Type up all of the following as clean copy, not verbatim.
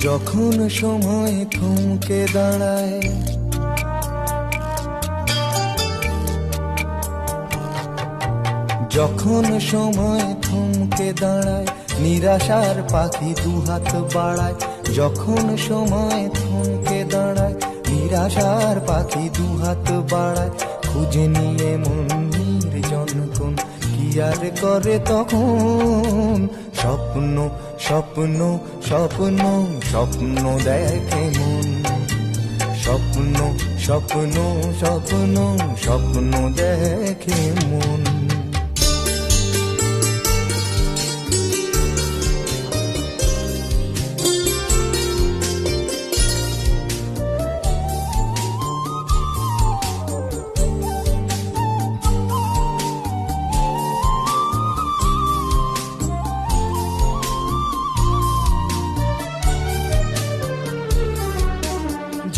যখন সময় থমকে দাঁড়ায়, যখন সময় থমকে দাঁড়ায়, নিরাশার পাখি দুহাত বাড়ায়। যখন সময় থমকে দাঁড়ায়, নিরাশার পাখি দুহাত বাড়ায়। খুঁজে নিয়ে মন নির্জন কোন কি আর করে তখন। স্বপ্ন স্বপ্ন স্বপ্ন স্বপ্ন দেখে মন। স্বপ্ন স্বপ্ন স্বপ্ন স্বপ্ন দেখে মন।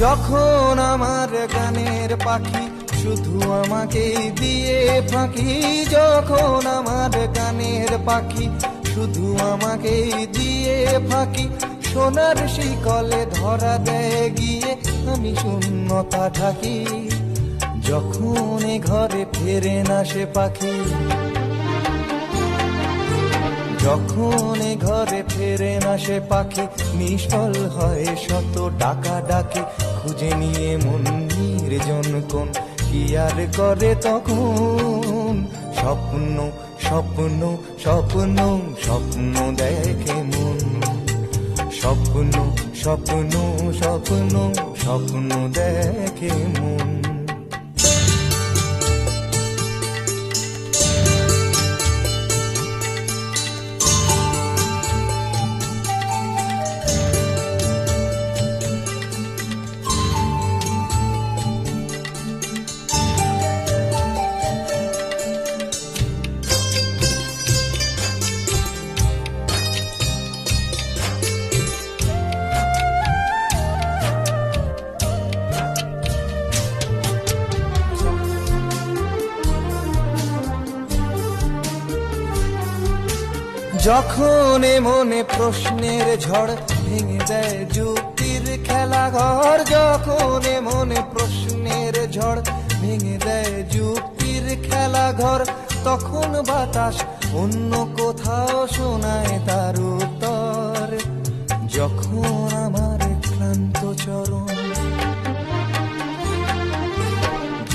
যখন আমার গানের পাখি শুধু আমাকে দিয়ে ফাঁকি, যখন আমার গানের পাখি শুধু আমাকে দিয়ে ফাঁকি। সোনার শিকলে ধরা দেয় গিয়ে আমি শূন্যতা ঢাকি। যখন এ ঘরে ফেরে না সে পাখি, যখন এ ঘরে ফেরে না সে পাখি, নিষ্ফল হয় শত ডাকা ডাকি। খুঁজে নিয়ে মন নির্জন কোন কি আর করে তখন। স্বপ্ন স্বপ্ন স্বপ্ন স্বপ্ন দেখে মন। স্বপ্ন স্বপ্ন স্বপ্ন স্বপ্ন দেখে মন। যখন মনে প্রশ্নের ঝড় ভেঙে দেয় যুক্তির খেলাঘর, যখন মনে প্রশ্নের ঝড় ভেঙে দেয় যুক্তির খেলাঘর, তখন বাতাস অন্য কোথাও শোনায় তার উত্তর। যখন আমার ক্লান্ত চরণ,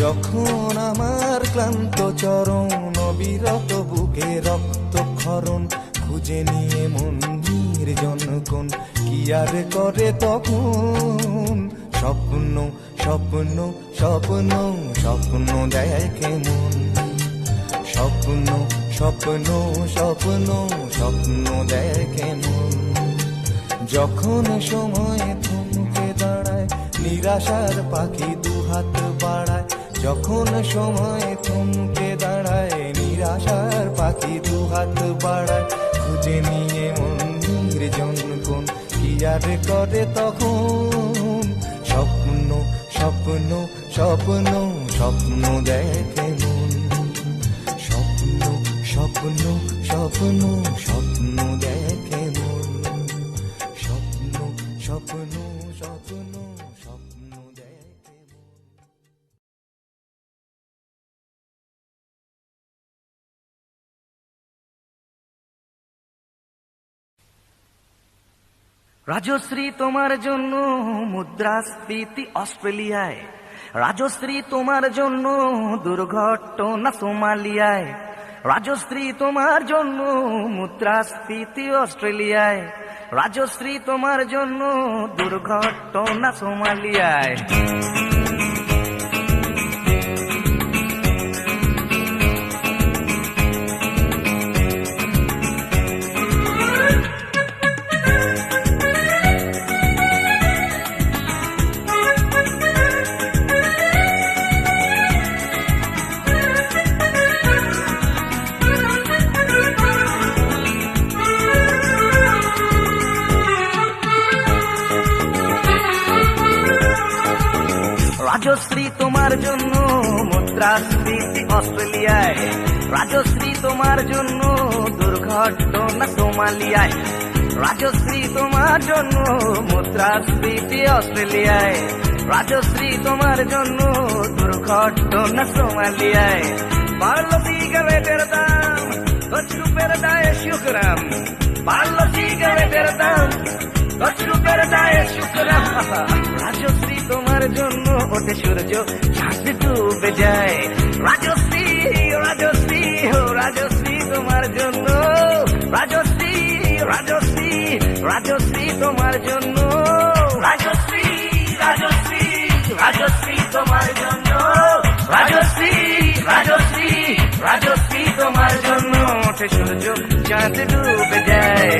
যখন আমার ক্লান্ত চরণ, অবিরত বুকে রক্তক্ষরণ। খুঁজে নিয়ে মন নির্জন কোন কি আর করে তখন। স্বপ্ন স্বপ্ন স্বপ্ন স্বপ্ন দেখে মন। স্বপ্ন স্বপ্ন স্বপ্ন স্বপ্ন দেখে মন। যখন সময় থমকে দাঁড়ায়, নিরাশার পাখি দুহাত বাড়ায়। যখন সময় থমকে দাঁড়ায়, নিরাশার পাখি দুহাত বাড়ায়। খুঁজে নিয়ে মন নির্জন কোন কি আর করে তখন। স্বপ্ন স্বপ্ন স্বপ্ন স্বপ্ন দেখে মন। স্বপ্ন স্বপ্ন স্বপ্ন স্বপ্ন দেখে মন। স্বপ্ন স্বপ্ন স্বপ্ন স্বপ্ন দেখে মন। রাজশ্রী তোমার জন্য মুদ্রাস্ফীতি অস্ট্রেলিয়ায়, রাজশ্রী তোমার জন্য দুর্ঘটনা সোমালিয়ায়, রাজশ্রী তোমার জন্য মুদ্রাস্ফীতি অস্ট্রেলিয়ায়, রাজশ্রী তোমার জন্য দুর্ঘটনা সোমালিয়ায়। রাজশ্রী তোমার জন্য মুদ্রাস্ফীতি অস্ট্রেলিয়ায়, রাজশ্রী তোমার জন্য দুর্ঘটনা সোমালিয়ায়, রাজশ্রী তোমার জন্য মুদ্রাস্ফীতি অস্ট্রেলিয়ায়, রাজশ্রী তোমার জন্য দুর্ঘটনা সোমালিয়ায়। বাড়লো সিগারেটের দাম, 10 রুপের দায়ে শুকরাম, বাড়লো সিগারেটের দাম, 10 রুপের দায়ে শুকরাম। রাজশ্রী তোমার জন্য ওঠে সূর্য, চাঁদ ডুবে যায়। রাজশ্রী, রাজশ্রী, ও রাজশ্রী তোমার জন্য, রাজশ্রী, রাজশ্রী, রাজশ্রী তোমার জন্য, রাজশ্রী, রাজশ্রী, রাজশ্রী তোমার জন্য, রাজশ্রী, রাজশ্রী, রাজশ্রী তোমার জন্য ওঠে সূর্য, চাঁদ ডুবে যায়।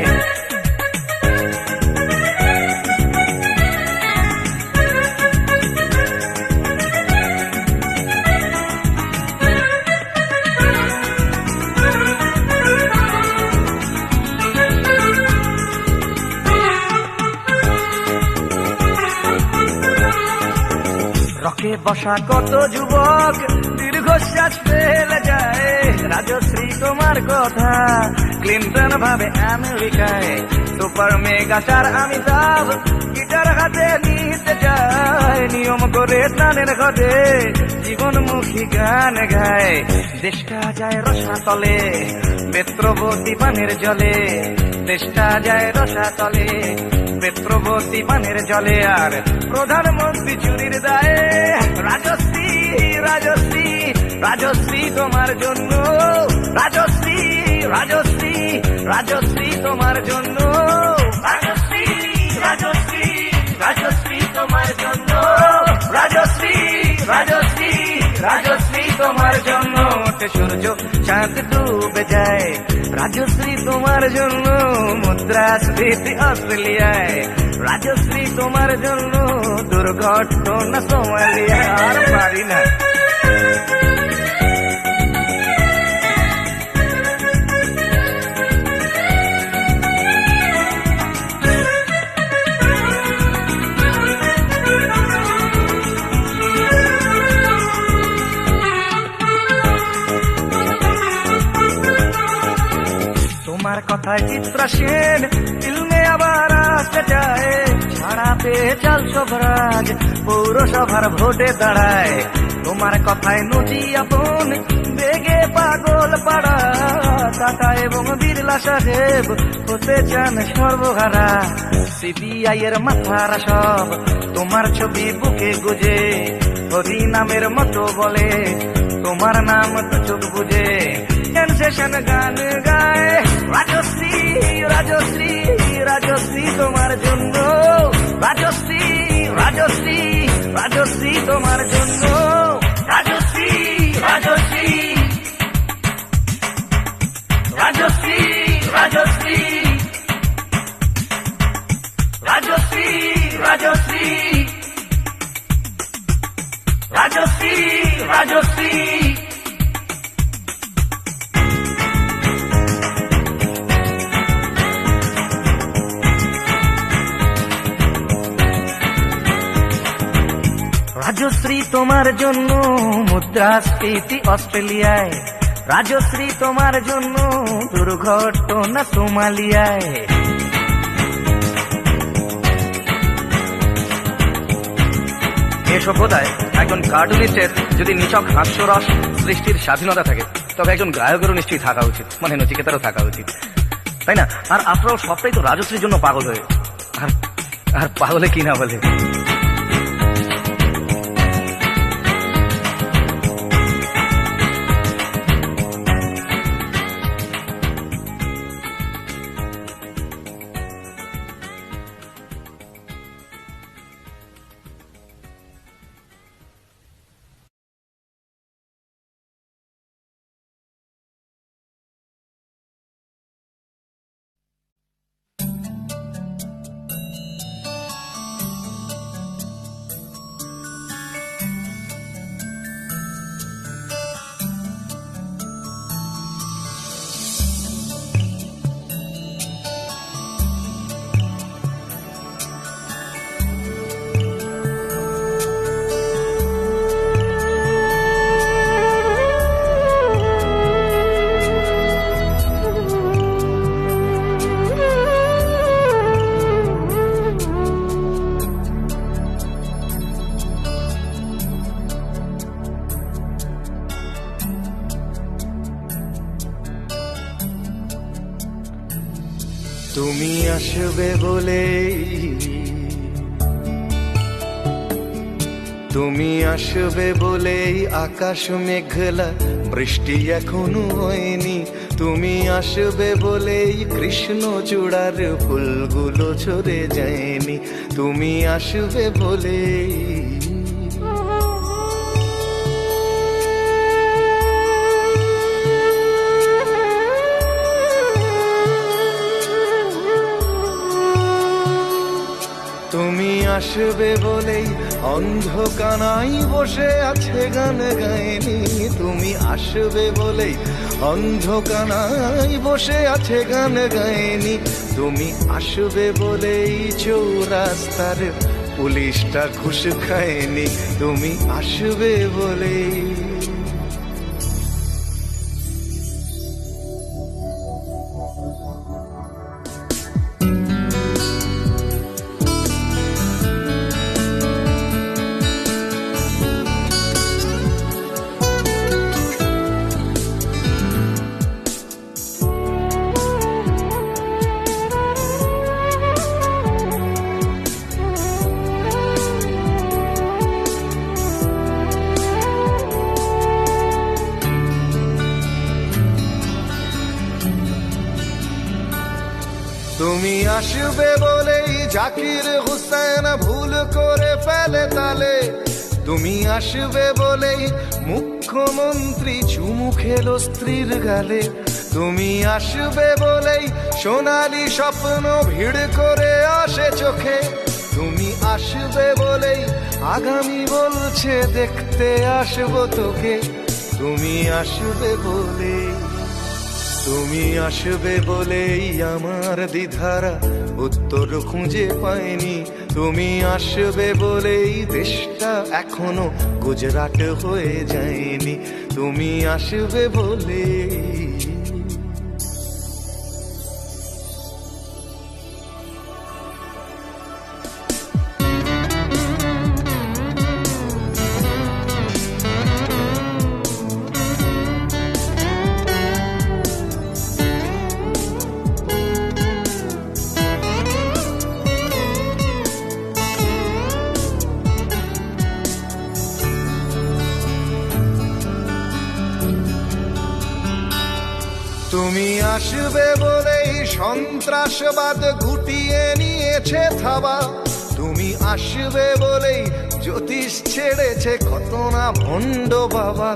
রকে বসা কত যুবক দীর্ঘশ্বাস ফেলে যায়। রাজশ্রী তোমার কথা ক্লিন্টন ভাবে আমেরিকায়, super mega star Amitabh guitar হাতে নিতে যায়। নিয়ম করে স্নানের ঘটে জীবনমুখী গান গায়। দেশটা যায় রসাতলে পেত্রবতী পানের জলে, দেশটা যায় রসাতলে পেত্রবতী পানের জলে। আর প্রধানমন্ত্রী চুরির দায়ে রাজশ্রী, রাজশ্রী, রাজশ্রী তোমার জন্য, রাজশ্রী, রাজশ্রী, রাজশ্রী তোমার জন্য, রাজশ্রী, রাজশ্রী, রাজশ্রী তোমার জন্য, রাজশ্রী, রাজশ্রী, রাজশ্রী তোমার জন্য ওঠে সূর্য, চাঁদ ডুবে যায়। রাজশ্রী তোমার জন্য মুদ্রাস্ফীতি অস্ট্রেলিয়ায়, রাজশ্রী তোমার জন্য দুর্ঘটনা সোমালিয়ায়। আর পারি না। তোমার কথায় চিত্রা সেন ফিল্মে আবার আসতে চায়। ছাড়া পেয়ে চাল সবরাজ পৌরসভার ভোটে দাঁড়ায়। তোমার কথায় নজি আপন বেগে পাগল পাড়া, টাটা এবং বিড়লা সাহেব হতে চান সর্বহারা। সিবিআই এর মাথারা সব তোমার ছবি বুকে গুজে, হরি নামের মতো বলে তোমার নাম তো চোখ বুঝে। সেনসেশন গান গায় রাজশ্রী, রাজশ্রী, রাজশ্রী তোমার জন্য, রাজশ্রী, রাজশ্রী, রাজশ্রী তোমার জন্য, রাজশ্রী, রাজশ্রী, রাজশ্রী, রাজশ্রী, রাজশ্রী, রাজশ্রী, রাজশ্রী, রাজশ্রী। রাজশ্রী তোমার জন্য মুদ্রাস্ফীতি অস্ট্রেলিয়ায়, রাজশ্রী তোমার জন্য দুর্ঘটনা সোমালিয়ায়। এ সভ্যতায় একজন কার্টুনিস্টের যদি নিছক হাস্যরস সৃষ্টির স্বাধীনতা থাকে, তবে একজন গায়কেরও নিশ্চয়ই থাকা উচিত, মানে নচিকেতারও থাকা উচিত, তাই না? আর আফটার অল সবটাই তো রাজশ্রীর জন্য পাগল হয়ে, আর পাগলে কি না বলে। তুমি আসবে বলেই, তুমি আসবে বলেই আকাশ মেঘলা, বৃষ্টি এখনো হয়নি। তুমি আসবে বলেই কৃষ্ণ চূড়ার ফুলগুলো ঝরে যায়নি। তুমি আসবে বলেই, তুমি আসবে বলেই অন্ধকানাই বসে আছে গান গায়নি। তুমি আসবে বলেই অন্ধকানাই বসে আছে গান গায়নি। তুমি আসবে বলেই চৌরাস্তার পুলিশটা ঘুষ খায়নি। তুমি আসবে বলেই, তুমি আসবে বলেই জাকির হুসেন ভুল করে ফেলে তালে। তুমি আসবে বলেই মুখ্যমন্ত্রী চুমু খেলো স্ত্রীর গালে। তুমি আসবে বলেই সোনালি স্বপ্ন ভিড় করে আসে চোখে। তুমি আসবে বলেই আগামী বলছে দেখতে আসবো তোকে। তুমি আসবে বলেই, তুমি আসবে বলেই আমার দ্বিধারা উত্তর খুঁজে পায়নি। তুমি আসবে বলেই দেশটা এখনো গুজরাট হয়ে যায়নি। তুমি আসবে বলেই, তুমি আসবে বলেই সন্ত্রাসবাদ গুটিয়ে নিয়েছে থাবা। তুমি আসবে বলেই জ্যোতিষ ছেড়েছে কত না ভণ্ড বাবা।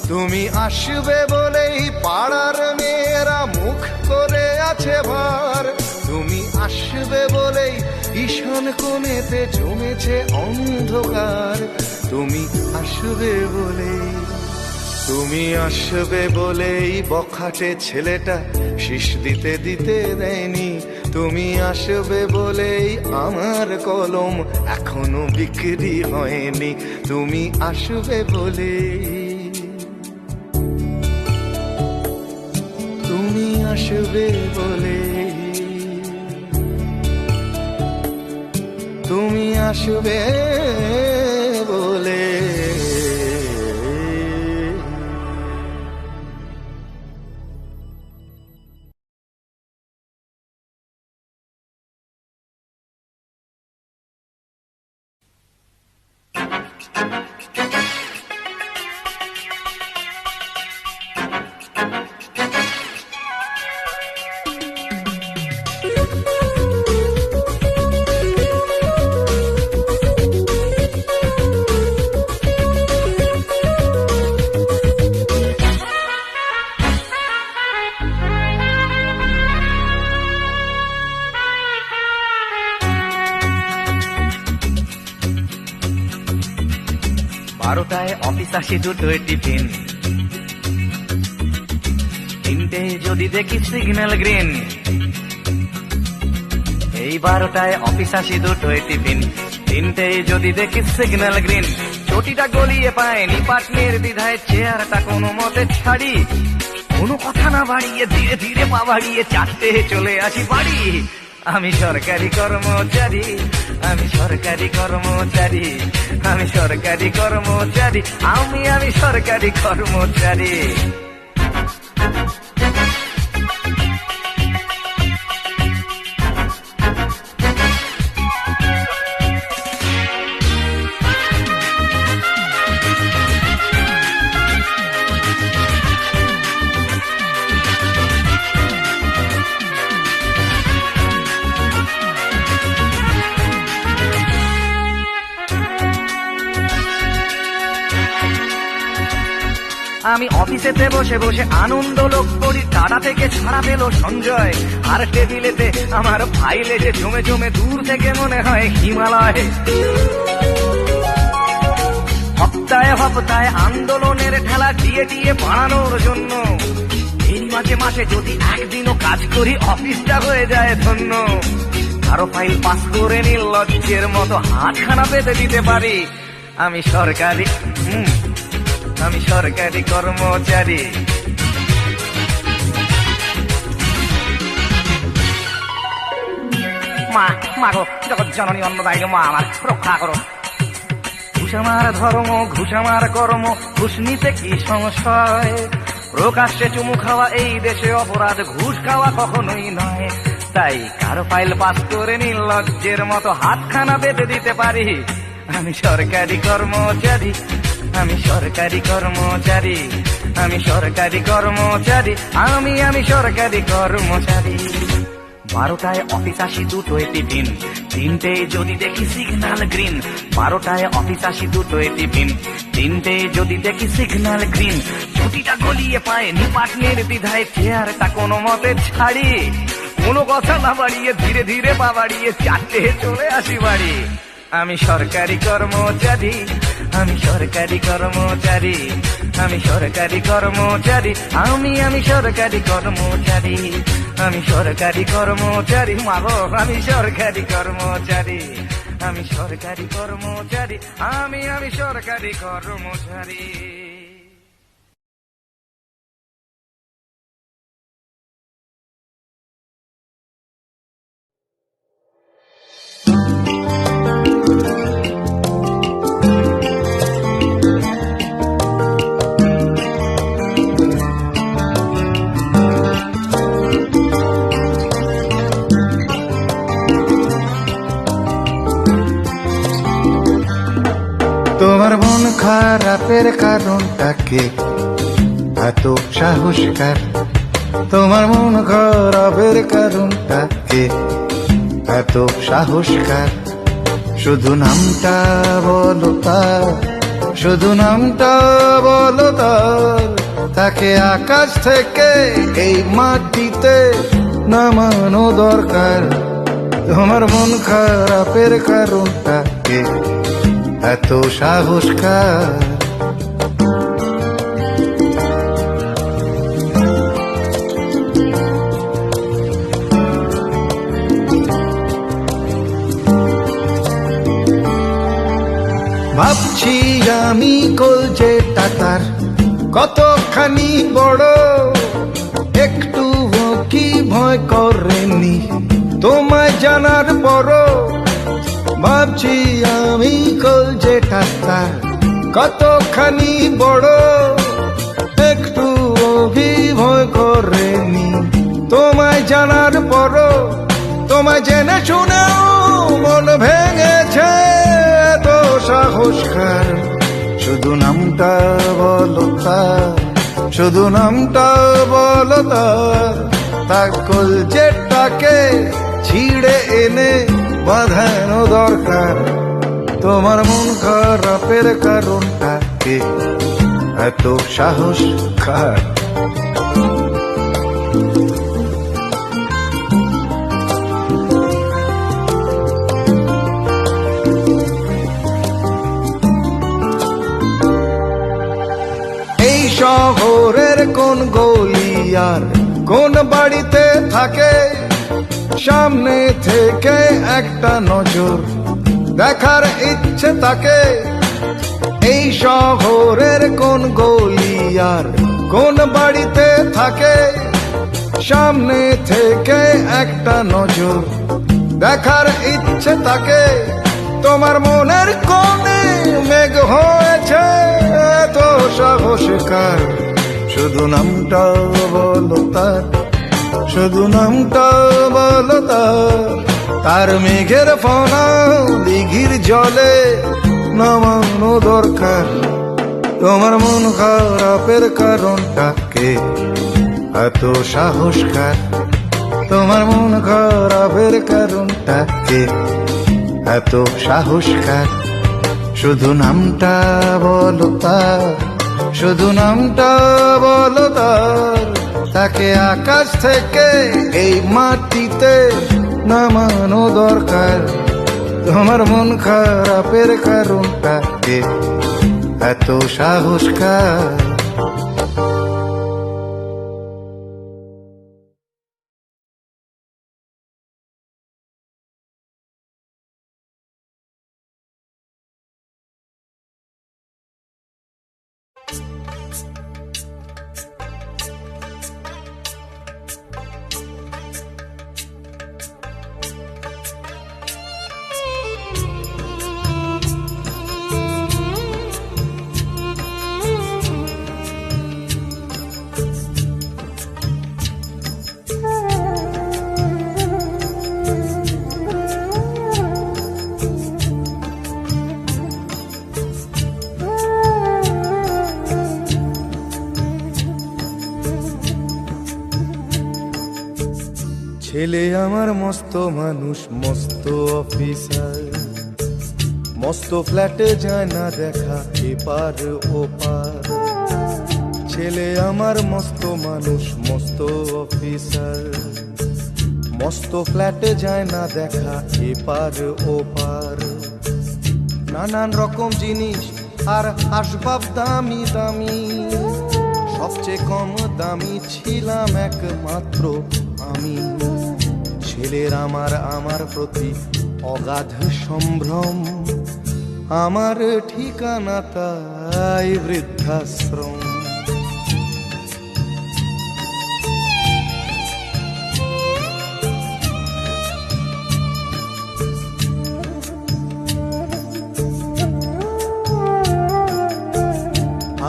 তুমি আসবে বলেই পাড়ার মেয়েরা মুখ করে আছে ভার। তুমি আসবে বলেই ঈশান কোণেতে জমেছে অন্ধকার। তুমি আসবে বলেই, তুমি আসবে বলেই বখাটে ছেলেটা শীষ দিতে দিতে দেয়নি। তুমি আসবে বলেই আমার কলম এখনো বিক্রি হয়নি। তুমি আসবে বলেই, তুমি আসবে বলেই, তুমি আসবে বলে। বারোটায় অফিস আসি, দুটোয় টিফিন, তিনটে যদি দেখি সিগন্যাল গ্রিন। এই 12টায় অফিস আসি, দুটোয় টিফিন, তিনটে যদি দেখি সিগন্যাল গ্রিন। চটিটা গলিয়ে পায়নি পাটনের দ্বিধায় চেয়ারটা কোনো মতে ছাড়ি। কোনো কথা না বাড়িয়ে ধীরে ধীরে পা বাড়িয়ে 4টে চলে আসি বাড়ি। আমি সরকারি কর্মচারী, আমি সরকারি কর্মচারী, আমি সরকারি কর্মচারী, আমি সরকারি কর্মচারী। আমি অফিসেতে বসে বসে আনন্দ লোক করি, টাটা থেকে ছাড়া পেল সঞ্জয়, আর টেবিলেতে আমার ফাইলে যে জমে জমে দূর থেকে মনে হয় হিমালয়। হপ্তায় হপ্তায় আন্দোলনের ঠেলা দিয়ে দিয়ে বাড়ানোর জন্য এই মাঝে মাসে যদি একদিনও কাজ করি অফিসটা হয়ে যায় ধন্য। কারো ফাইল পাস করে নির্লজ্জের মতো হাতখানা পেতে দিতে পারি। আমি সরকারি কর্মচারী। মা গো, জগৎ জননী অন্নদায়ী মা আমার রক্ষা করো। ঘুষ আমার ধর্ম, ঘুষ আমার কর্ম, ঘুষ নিতে কি সংশয়? প্রকাশ্যে চুমু খাওয়া এই দেশে অপরাধ, ঘুষ খাওয়া কখনোই নয়। তাই কারো ফাইল পাস করে নির্লজ্জের মতো হাতখানা বেঁধে দিতে পারি। আমি সরকারি কর্মচারী, আমি সরকারি কর্মচারী, আমি সরকারি কর্মচারী, আমি সরকারি কর্মচারী। 12টায় অফিস আসি, 2টোয় টিফিন, 3টেয় যদি দেখি সিগন্যাল গ্রিন। 12টায় অফিস আসি, 2টোয় টিফিন, 3টেয় যদি দেখি সিগন্যাল গ্রিন। ছুটিটা গলিয়ে পায় নিপাট নির্দ্বিধায়, চেয়ারটা কোনো মতে ছাড়ি। কোনো কথা না বাড়িয়ে ধীরে ধীরে পা বাড়িয়ে 4টে চলে আসি বাড়ি। আমি সরকারি কর্মচারী, আমি সরকারি কর্মচারী, আমি সরকারি কর্মচারী, আমি সরকারি কর্মচারী, আমি সরকারি কর্মচারী। মাগো, আমি সরকারি কর্মচারী, আমি সরকারি কর্মচারী, আমি সরকারি কর্মচারী। তোমার মন খারাপের কারণটা কি এত সাহসকার? তোমার মন খারাপের কারণটা কি এত সাহসকার? শুধু নামটা বলো তার, শুধু নামটা বলো তার। তাকে আকাশ থেকে এই মাটিতে নামানো দরকার। তোমার মন খারাপের কারণটা কি এত সাহসকার? ভাবছি আমি কলজেটা তার কতখানি বড়, একটু কি ভয় করেনি তোমায় জানার পরও? ভাবছি আমি কলজেটা তার কতখানি বড়, একটু ভয় করেনি তোমায় জানার পরও। তোমায় জেনে শুনেও মন ভেঙেছে এত সাহসকার। শুধু নামটা বলো তার, শুধু নামটা বলো তার। তার কলজেটাকে ছিঁড়ে এনে বাঁধানো দরকার। তোমার মন খারাপের কারণটা কি এত সাহসকার? এই শহরের কোন গলি আর কোন বাড়িতে থাকে, সামনে থেকে একটা নজর দেখার ইচ্ছে তাকে। এই শহরের কোন গলি আর কোন বাড়িতে থাকে, সামনে থেকে একটা নজর দেখার ইচ্ছে তাকে। তোমার মনের কোণে মেঘ হয়েছে এত সাহসকার। শুধু নামটা বলো তার, শুধু নামটা বলো তার। তার মেঘের ফনা দিঘির জলে নামানো দরকার। তোমার মন খারাপের কারণটা কে এত সাহসকার? তোমার মন খারাপের কারণটা কে এত সাহসকার? শুধু নামটা বলো তার, শুধু নামটা বলো তার, তাকে আকাশ থেকে এই মাটিতে নামানো দরকার। তোমার মন খারাপের কারণটা কে, এত সাহস কার? ছেলে আমার মস্ত মানুষ, মস্ত অফিসার, মস্ত ফ্ল্যাটে যায় না দেখা এপার ওপার। ছেলে আমার মস্ত মানুষ, মস্ত অফিসার, মস্ত ফ্ল্যাটে যায় না দেখা এপার ওপার। নানান রকম জিনিস আর আসবাব দামি দামি, সবচেয়ে কম দামি ছিলাম একমাত্র আমি। ছেলের আমার প্রতি অগাধ সম্ভ্রম, আমার ঠিকানা তাই বৃদ্ধাশ্রম।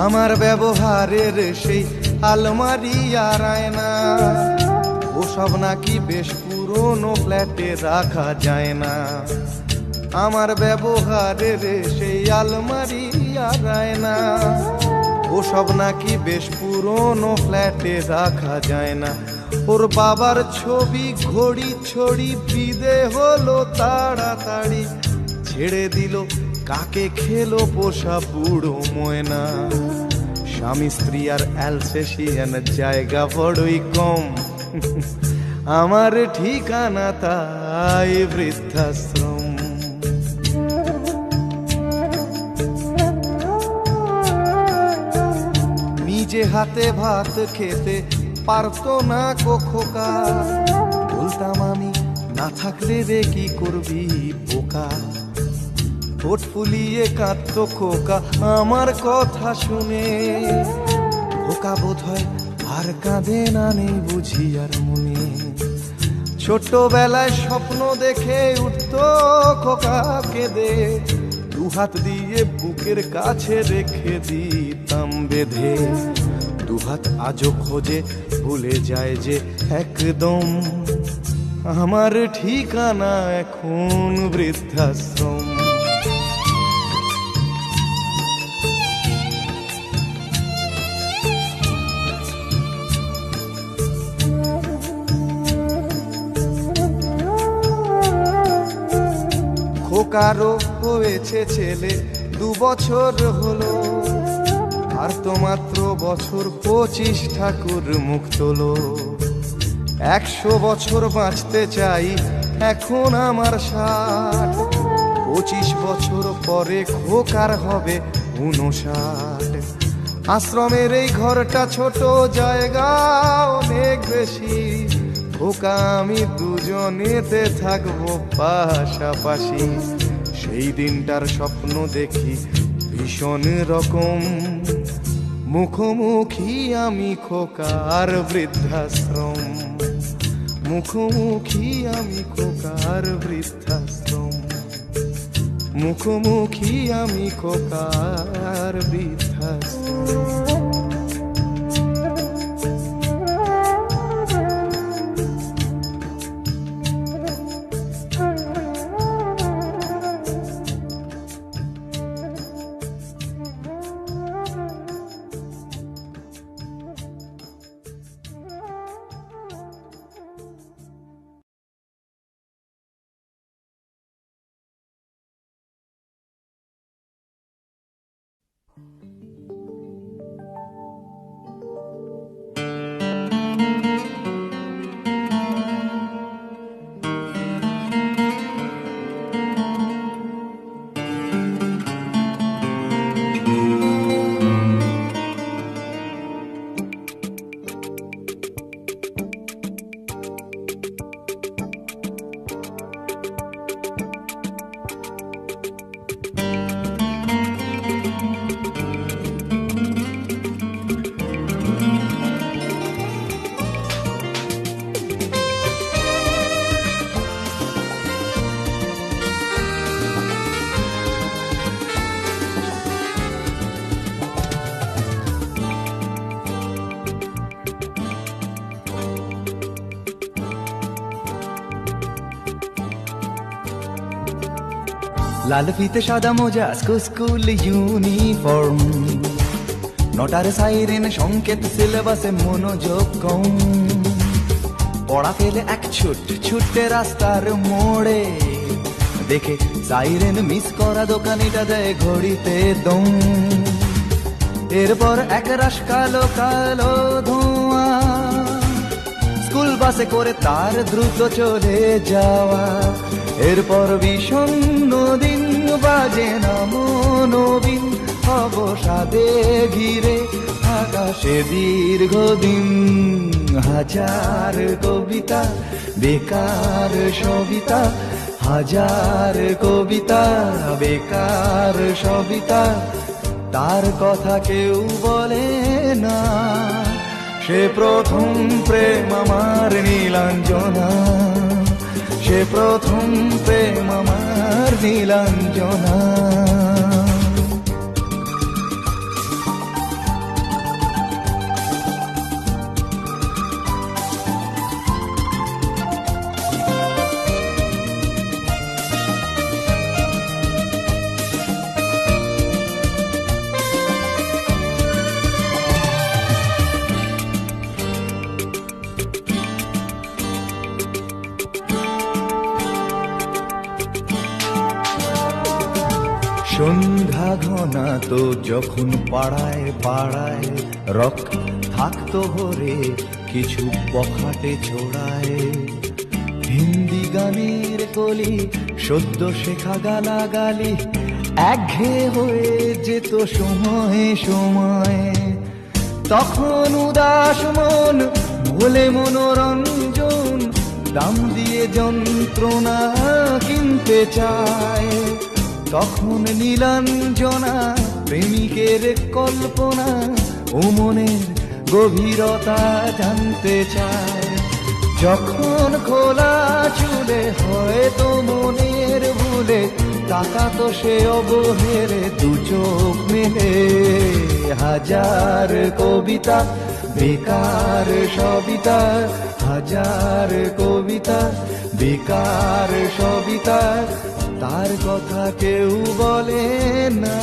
আমার ব্যবহারের সেই আলমারি আর আয়না, ওসব নাকি বেশ পুরনো ফ্ল্যাটে রাখা যায় না। আমার ব্যবহারের সেই আলমারি আর আয়না, ওসব নাকি বেশ পুরনো ফ্ল্যাটে রাখা যায় না। ওর বাবার ছবি ঘড়ি ছড়ি বিদে হলো তাড়াতাড়ি, ছেড়ে দিল কাকে খেলো পোষা বুড়ো ময়না। স্বামী স্ত্রী আর অ্যালসেশিয়ান জায়গা বড়ই কম, আমার ঠিকানা তাই বৃদ্ধাশ্রম। নিজে হাতে ভাত খেতে পারতো না খোকা, বলতাম আমি না থাকলে রে কি করবি বোকা। ঠোঁট ফুলিয়ে কাঁদতো খোকা আমার কথা শুনে, খোকা বোধ হয় আর কাঁদে না, নেই বুঝি আর মনে। ছোটবেলায় স্বপ্ন দেখে উঠতো খোকা কেঁদে, দুহাত দিয়ে বুকের কাছে রেখে দিতাম বেঁধে। দুহাত আজও খোঁজে ভুলে যায় যে একদম, আমার ঠিকানা এখন বৃদ্ধাশ্রম। খোকারও হয়েছে ছেলে 2 বছর হলো, আর তো মাত্র বছর 25 ঠাকুর মুখ তোলো। 100 বছর বাঁচতে চাই এখন আমার 60, 25 বছর পরে খোকার হবে 59। আশ্রমের এই ঘরটা ছোট, জায়গা অনেক বেশি, খোকা আমি দুজনেতে থাকবো পাশাপাশি। সেই দিনটার স্বপ্ন দেখি ভীষণ রকম, মুখোমুখি আমি খোকার বৃদ্ধাশ্রম। মুখোমুখি আমি খোকার বৃদ্ধাশ্রম, মুখোমুখি আমি খোকার বৃদ্ধাশ্রম। লাল ফিতে সাদা মোজা স্কুল ইউনিফর্ম, নটার সাইরেন সংকেত সিলেবাসে মনোযোগ কম। পড়া ফেলে এক ছুটে রাস্তার মোড়ে, দেখে সাইরেন মিস করা দোকানিটা দেয় ঘড়িতে দম। এরপর এক রাশ কালো কালো ধোঁয়া, স্কুল বাসে করে তার দ্রুত চলে যাওয়া। এরপর বিষণ্ণ দিন বাজে না মনোবিন, অবসাদে ঘিরে আকাশে দীর্ঘদিন। হাজার কবিতা বেকার সবিতা, হাজার কবিতা বেকার সবিতা, তার কথা কেউ বলে না। সে প্রথম প্রেম আমার নীলাঞ্জনা, সে প্রথম প্রেম আমার নীলাঞ্জনা। সন্ধ্যা ঘনা তো যখন পাড়ায় পাড়ায় রক থাকতো ভরে কিছু বখাটে ছোড়ায়। হিন্দি গানের কলি সদ্য শেখা গালাগালি একঘেয়ে হয়ে যেত সময়ে সময়ে। তখন উদাস মন ভোলে মনোরঞ্জন, দাম দিয়ে যন্ত্রণা কিনতে চায়। তখন নীলাঞ্জনা প্রেমিকের কল্পনা ও মনের গভীরতা জানতে চায়। যখন খোলা চুলে হয়তো মনের ভুলে তাকাতো সে অবহেলে দু চোখ মেলে। হাজার কবিতা বেকার সবিতা, হাজার কবিতা বেকার সবিতা, তার কথা কেউ বলে না।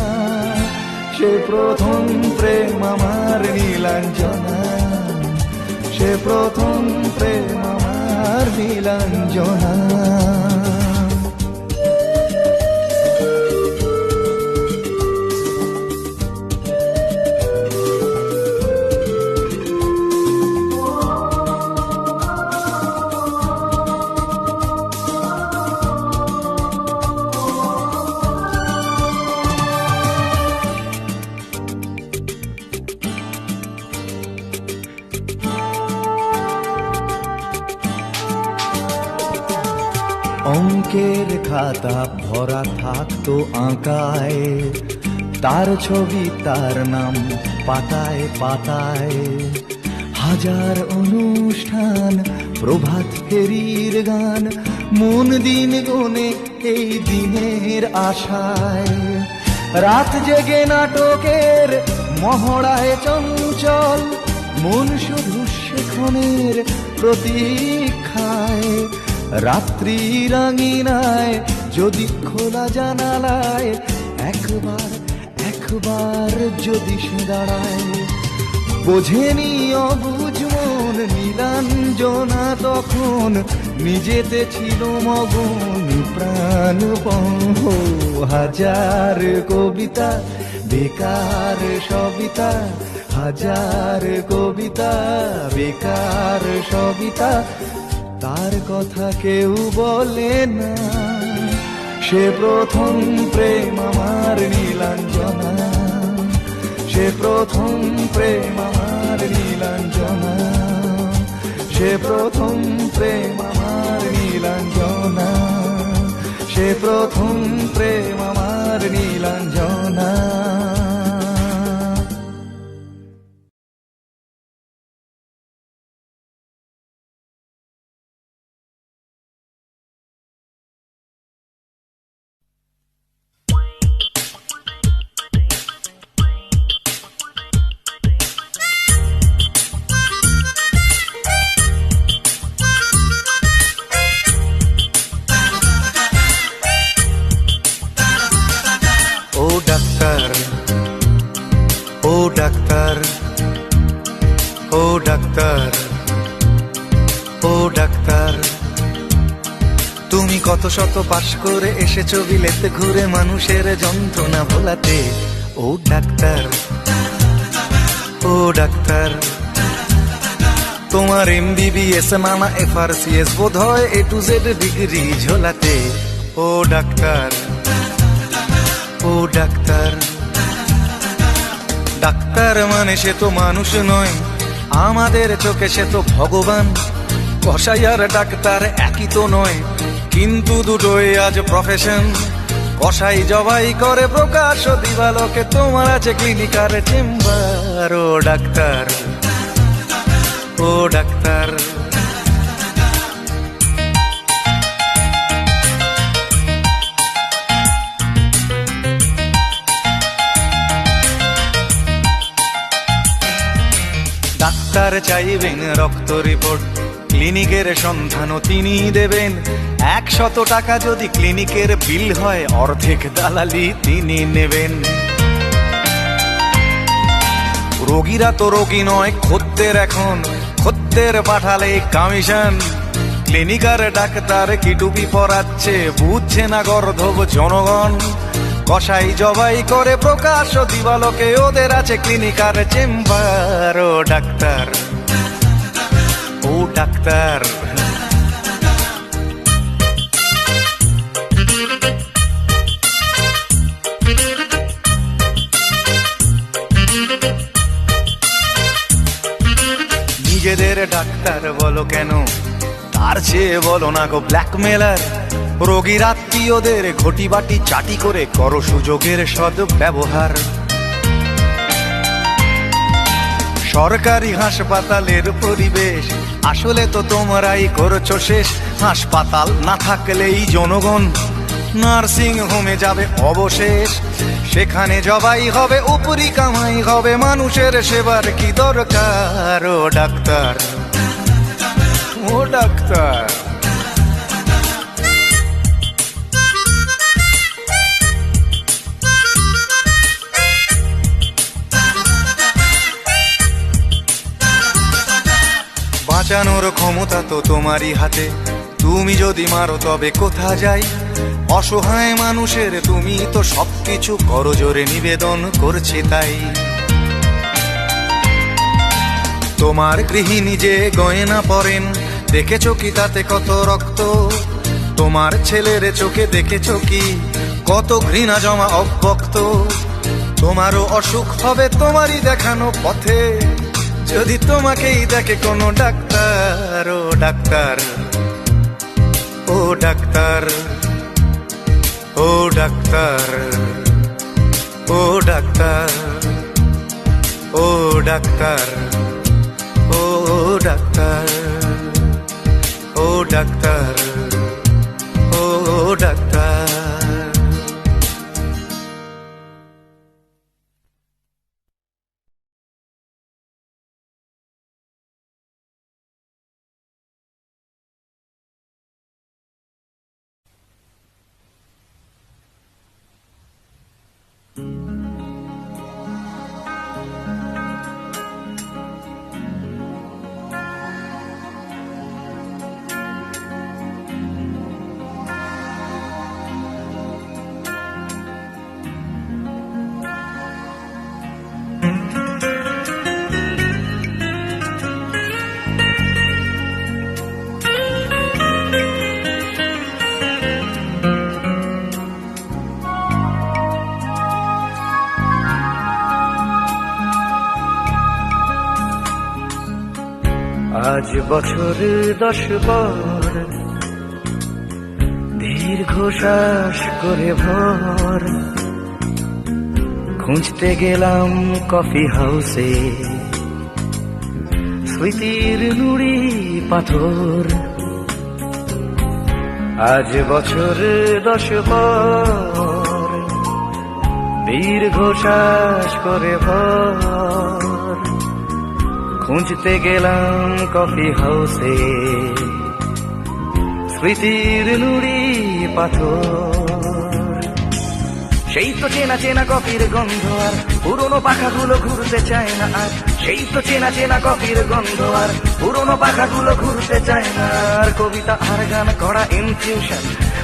সে প্রথম প্রেম আমার নীলাঞ্জনা, সে প্রথম প্রেম আমার নীলাঞ্জনা। অঙ্কের খাতা ভরা থাকতো আঁকায়, তার ছবি তার নাম পাতায় পাতায়। হাজার অনুষ্ঠান প্রভাত ফেরির গান, মন দিন গুনে এই দিনের আশায়। রাত জেগে নাটকের মহড়ায় চঞ্চল, মন শুধু সেক্ষণের প্রতীক্ষায়। রাত্রি রাঙিনায় যদি খোলা জানালায় একবার একবার যদি সে দাঁড়ায়। বোঝেনি অবুঝ মন নীলাঞ্জনা তখন, নিজেতে ছিল মগন প্রাণপণ। হাজার কবিতা বেকার সবিতা, হাজার কবিতা বেকার সবিতা, তার কথা কেউ বলে না। সে প্রথম প্রেম আমার নীলাঞ্জনা, সে প্রথম প্রেম আমার নীলাঞ্জনা, সে প্রথম প্রেম আমার নীলাঞ্জনা, সে প্রথম প্রেম আমার নীলাঞ্জনা। ও ডাক্তার, ও ডাক্তার, ও ডাক্তার, তুমি কত শত পাশ করে এসেছো বিলেতে ঘুরে মানুষের যন্ত্রণা ভোলাতে। ও ডাক্তার, ও ডাক্তার, তোমার MBBS নানা FRCS বোধ হয় A to Z ডিগ্রি ঝোলাতে। ও ডাক্তার, ও ডাক্তার, ডাক্তার মানে সে তো মানুষ নয়, আমাদের চোখে সে তো ভগবান। কসাই আর ডাক্তার একই তো নয়, কিন্তু দুটোই আজ প্রফেশন। কসাই জবাই করে প্রকাশ দিবালোকে, তোমার আছে ক্লিনিকার চেম্বার। ও ডাক্তার, ও ডাক্তার, ডাক্তার চাইবেন রক্ত রিপোর্ট, ক্লিনিকের সন্ধানও তিনি দেবেন। 100 টাকা যদি ক্লিনিকের বিল হয়, অর্ধেক দালালি তিনি নেবেন। রোগীরা তো রোগী নয় খদ্দের, এখন খদ্দের পাঠালে কমিশন। ক্লিনিকার ডাক্তার কি টুপি পরাচ্ছে, বুঝছে না গর্ধব জনগণ। কসাই জবাই করে প্রকাশ দিবালোকে, ওদের আছে ক্লিনিকার চেম্বার। ও ডাক্তার, ও ডাক্তার, নিজেদের ডাক্তার বলো কেন, তার চেয়ে বলো না গো ব্ল্যাকমেলার। রোগীর আত্মীয়দের ঘটি বাটি চাটি করে করো সুযোগের সদ ব্যবহার। সরকারি হাসপাতালের পরিবেশ আসলে তো তোমরাই করছো শেষ। হাসপাতাল না থাকলেই জনগণ নার্সিং হোমে যাবে অবশেষ। সেখানে জবাই হবে, উপরি কামাই হবে, মানুষের সেবার কি দরকার। ও ডাক্তার, ও ডাক্তার, বাঁচানোর ক্ষমতা তো তোমারই হাতে, তুমি যদি মারো তবে কোথা যাই। অসহায় মানুষের তুমি তো সবকিছু করো জোরে, নিবেদন করছে তাই। তোমার গৃহিণী যে গয়না পরেন, দেখেছো কি তাতে কত রক্ত? তোমার ছেলের চোখে দেখেছো কি কত ঘৃণা জমা অব্যক্ত? তোমারও অসুখ হবে তোমারই দেখানো পথে, যদি তোমাকেই দেখে কোনো ডাক্তার। ও ডাক্তার, ও ডাক্তার, ও ডাক্তার, ও ডাক্তার, ও ডাক্তার, ও ডাক্তার, ও ডাক্তার, ও ডাক্তার। আজ বছর 10 পর, দীর্ঘশ্বাস করে ভর, খুঁজতে গেলাম কফি হাউসে স্মৃতির নুড়ি পাথর। আজ বছর 10 পর, দীর্ঘশ্বাস করে ভর, খুঁজতে গেলাম কফি হাউসে স্মৃতির নুড়ি পাথর। সেই তো চেনা চেনা কফির গন্ধ আর পুরনো পাখাগুলো ঘুরতে চায় না আর সেই তো চেনা চেনা কফির গন্ধ আর পুরনো পাখাগুলো ঘুরতে চায় না আর কবিতা আর গান করা ইনফিউশন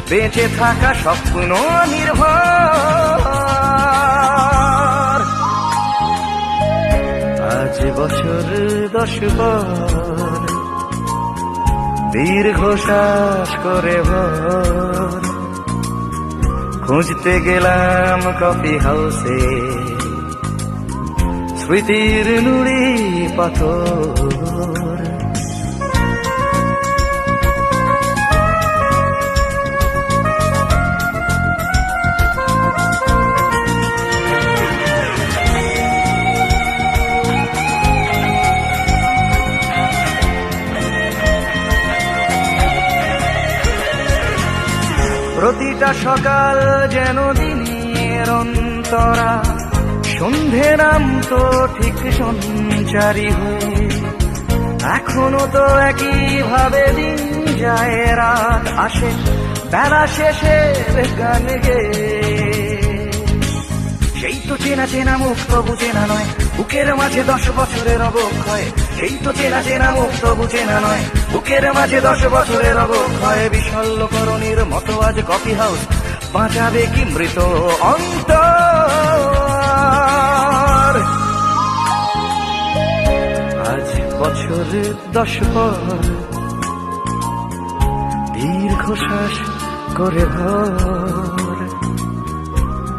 বেঁচে থাকা স্বপ্ন নির্ভর আজ বছর 10 পর দীর্ঘশ্বাস করে ভর খুঁজতে গেলাম কফি হাউসে স্মৃতির নুড়ি পাথর প্রতিটা সকাল যেন দিনের অন্তরা সন্ধে নাম তো ঠিক সঞ্চারী হয়ে এখনো তো একই ভাবে দিন যায় রাত আসে বেলা শেষের গান গেয়ে সেই তো চেনা চেনা মুখ তবু চেনা নয় বুকের মাঝে 10 বছরের অবক্ষয় সেই তো চেনা চেনা মুখ তবু চেনা নয় বুকের মাঝে 10 বছরের অবক্ষয় বিশল্যকরণীর মতো আজ কফি হাউস বাঁচাবে কি মৃত অন্তর আজ বছর 10 পর দীর্ঘশ্বাস করে ভর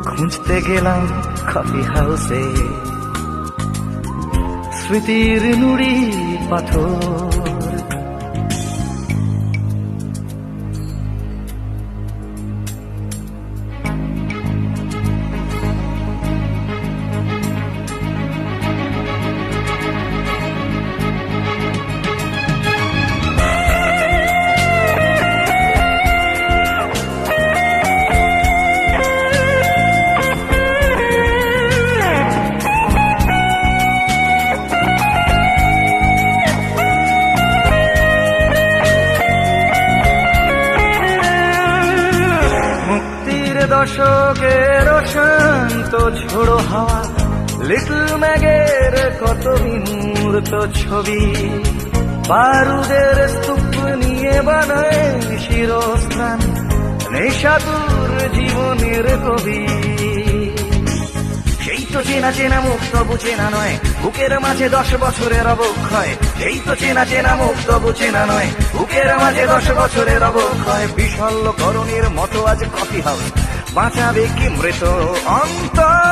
খুঁজতে গেলাম কফি হাউসে স্মৃতির নুড়ি পাথর দশকের শান্ত ঝোড়ো হাওয়া লিটল ম্যাগের কত বিমূর্ত ছবি বারুদের স্তূপ নিয়ে বানায় শিরস্থান নেশাতুর জীবনের কবি সেই তো চেনা চেনা মুখ তবু চেনা নয় বুকের মাঝে 10 বছরের অবক্ষয় সেই তো চেনা চেনা মুখ তবু চেনা নয় বুকের মাঝে 10 বছরের অবক্ষয় বিশল্যকরণীর মতো আজ কফি হাউস বাঁচাবে কি মৃত অন্তর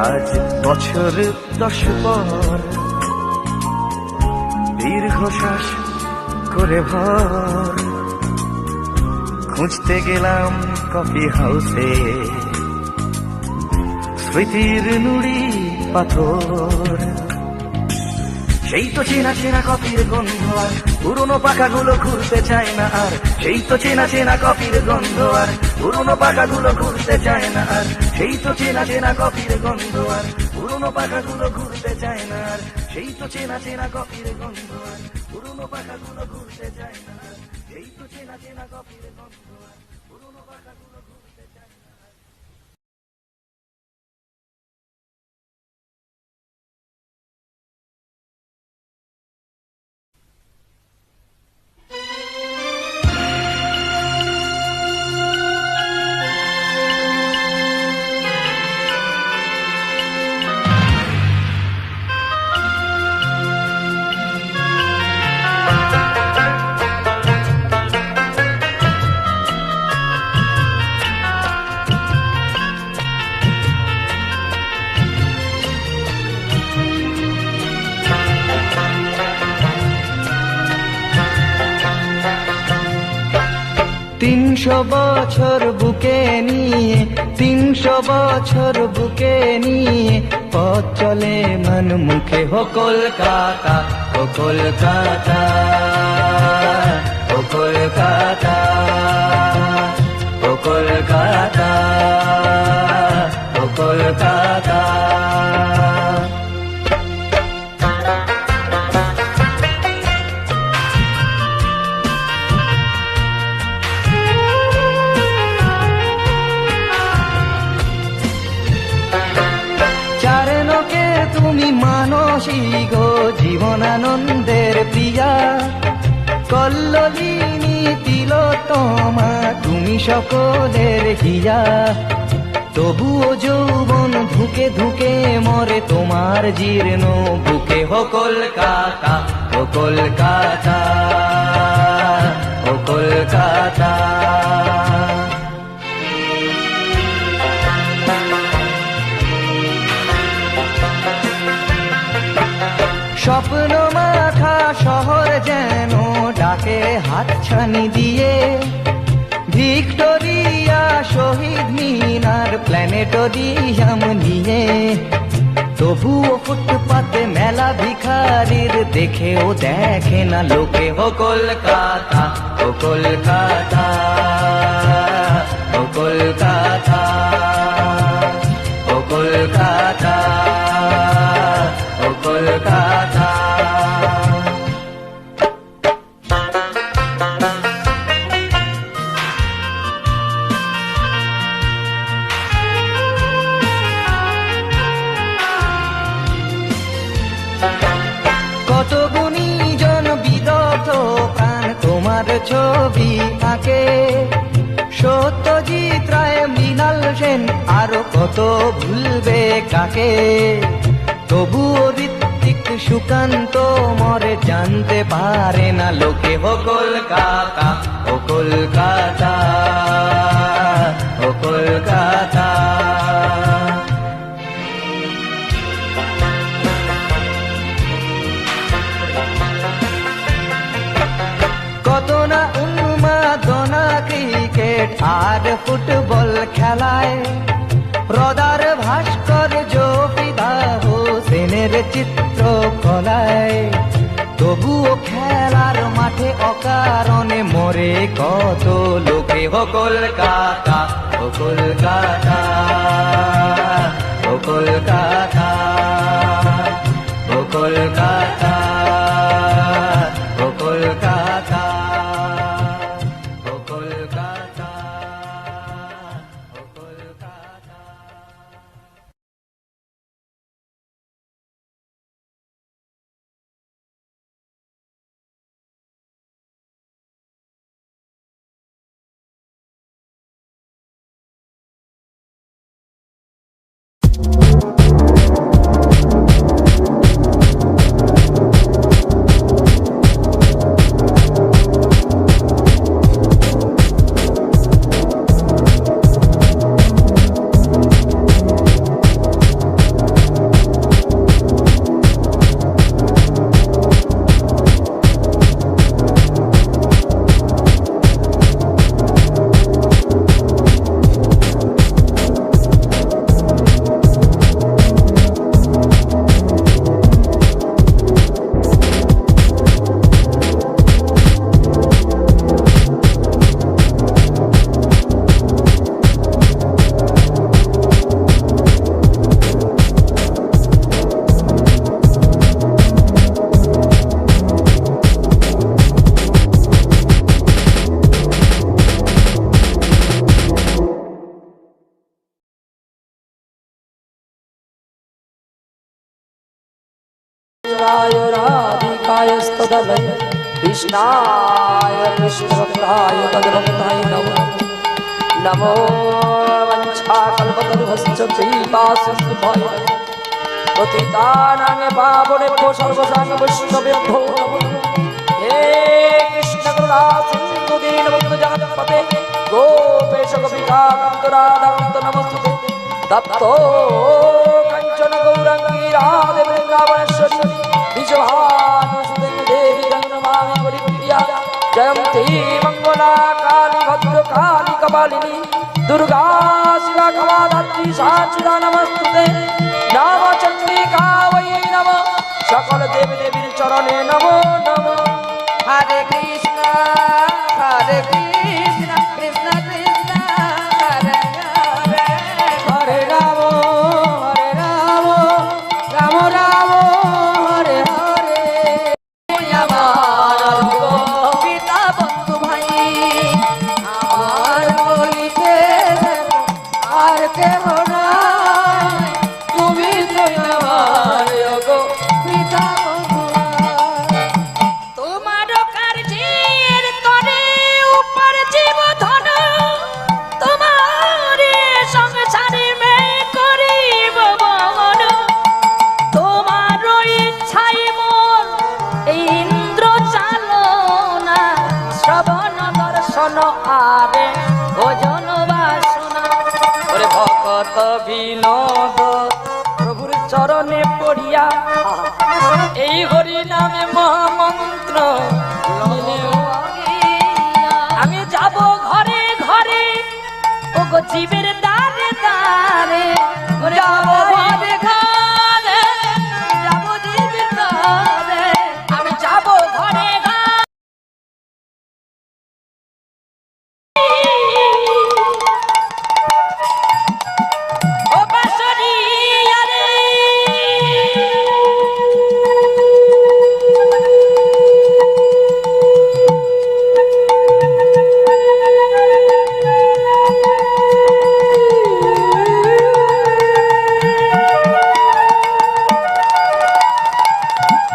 আজ বছর 10 পর দীর্ঘশ্বাস করে ভর খুঁজতে গেলাম কফি হাউসে স্মৃতির নুড়ি পাথর সেই তো চেনা চেনা কফির গন্ধ আর পুরনো পাখাগুলো ঘুরতে চায় না আর সেই তো চেনা চেনা কফির গন্ধ আর পুরনো পাখাগুলো ঘুরতে চায় না আর সেই তো চেনা চেনা কফির গন্ধ আর পুরনো পাখাগুলো ঘুরতে চায় না আর সেই তো চেনা চেনা কফির গন্ধ আর পুরনো পাখাগুলো ঘুরতে চায় না আর সেই তো চেনা চেনা কফির গন্ধ আর পুরনো পাখাগুলো ঘুরতে চায় না বছর বুকে নিয়ে 300 বছর বুকে নিয়ে পথ চলে মন মুখে হো কলকাতা ও কলকাতা ও কলকাতা ও কলকাতা ও কলকাতা মানসী গো জীবনানন্দের প্রিয়া, কল্লোলিনী তিলোত্তমা তুমি সকলের হিয়া। তবুও যৌবন ধুকে ধুকে মরে তোমার জীর্ণ বুকে। হো কলকাতা, ও কলকাতা, ও কলকাতা। স্বপ্ন মাখা শহর যেন ডাকে হাতছানি দিয়ে, ভিক্টোরিয়া, শহীদ মিনার, প্ল্যানেটোরিয়াম নিয়ে। তবুও ফুটপাতে মেলা ভিখারির দেখেও দেখে না লোকে। ও কলকাতা, ও কলকাতা, ও কলকাতা, ও কলকাতা, ও কলকাতা। কত গুণীজন বিদগ্ধ প্রাণ তোমার ছবি আঁকে, সত্যজিৎ রায়, মৃণাল সেন, আরো কত ভুলবে কাকে। তবুও ঋত্বিক, সুকান্ত মরে জানতে পারে না লোকে। ও কলকাতা, ও কলকাতা, ও কলকাতা। কত না উন্মাদনা ক্রিকেট আর ফুটবল খেলায়, রদার ভাস্কর্য, ফিদা হোসেনের চিত্র কলায়। তবুও খেলার মাঠে অকারণে মরে কত লোকে। ও কলকাতা, ও কলকাতা, ও কলকাতা, ও কলকাতা, ও কলকাতা, ও কলকাতা, ও কলকাতা। राधिकायस्तदलय कृष्णाय कृष्णभक्ताय तद्भक्ताय नमो नमो वञ्चाकल्पतरुभश्च कृपासिन्धुभ्यो पतितानां पावनेभ्यो सर्वसाङ्ग वैष्णवेभ्यो नमो हे कृष्ण करुणा सिन्धु दीनबन्धु जगत्पते गोपेश गोपिकान्त राधाकान्त नमस्तुते तप्तो कंचन गौरांगी राधे वृंदावनेश्वरी विजयभानुसुते देवी गंगमामि परिप्रिया जयन्ती मंगला काली भद्र काली कपालिनी दुर्गा शिवा क्षमा धात्री साचिदा नमस्तुते नाम चंडिका वै नमः सकल देवी देवी चरणे नमो नमः हरे कृष्ण कृष्ण कृष्ण हरे हरे हरे राम राम राम हरे हरे আমার পিতা বন্ধু ভাই আমার বলিতে আর কেহ নাই তুমি তো আমার গো বিনোদ প্রভুর চরণে পড়িয়া এই হরি নামে মহামন্ত্র লইলেও আমি যাব ঘরে ঘরে ও গো জীবের দ্বারে দ্বারে যাব ঘরে ঘরে যাব জীবের দ্বারে আমি যাব ঘরে ঘরে ও বাঁশরি আরে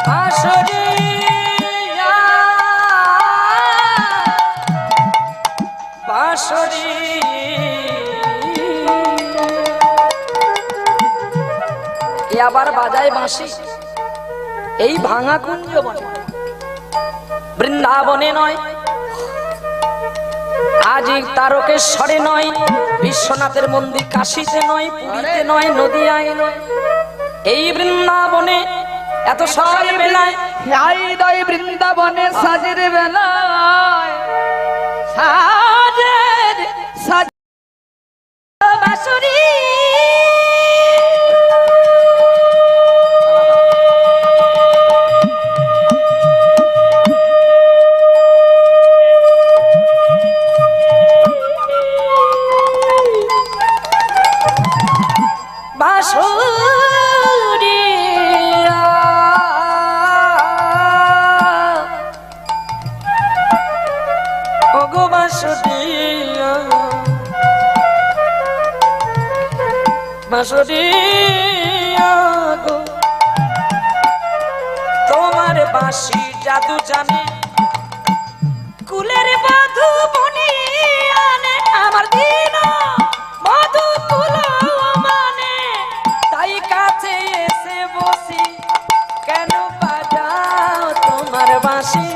বাঁশরি বাঁশরি এ আবার বাজায় বাঁশি এই ভাঙা কুঞ্জ বনে বৃন্দাবনে নয়, আজ এই তারকেশ্বরে নয়, বিশ্বনাথের মন্দির কাশীতে নয়, পুরীতে নয়, নদিয়ায় নয়, এই বৃন্দাবনে এত সকাল বেলায় হৃদয় বৃন্দাবনে সাজের বেলায় সাজের সাজ বাঁশরি বাঁশরি ওগো বাঁশরি বাঁশরি গো তোমার বাঁশি জাদু জানে কুলের বধু বনি আনে আমার দিন মধু কুলো মানে তাই কাছে এসে বসি কেন বাজাও তোমার বাঁশি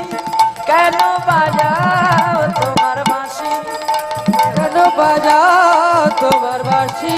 কেন বাজাও তোমার বাঁশি কেন বাজাও তোমার বাঁশি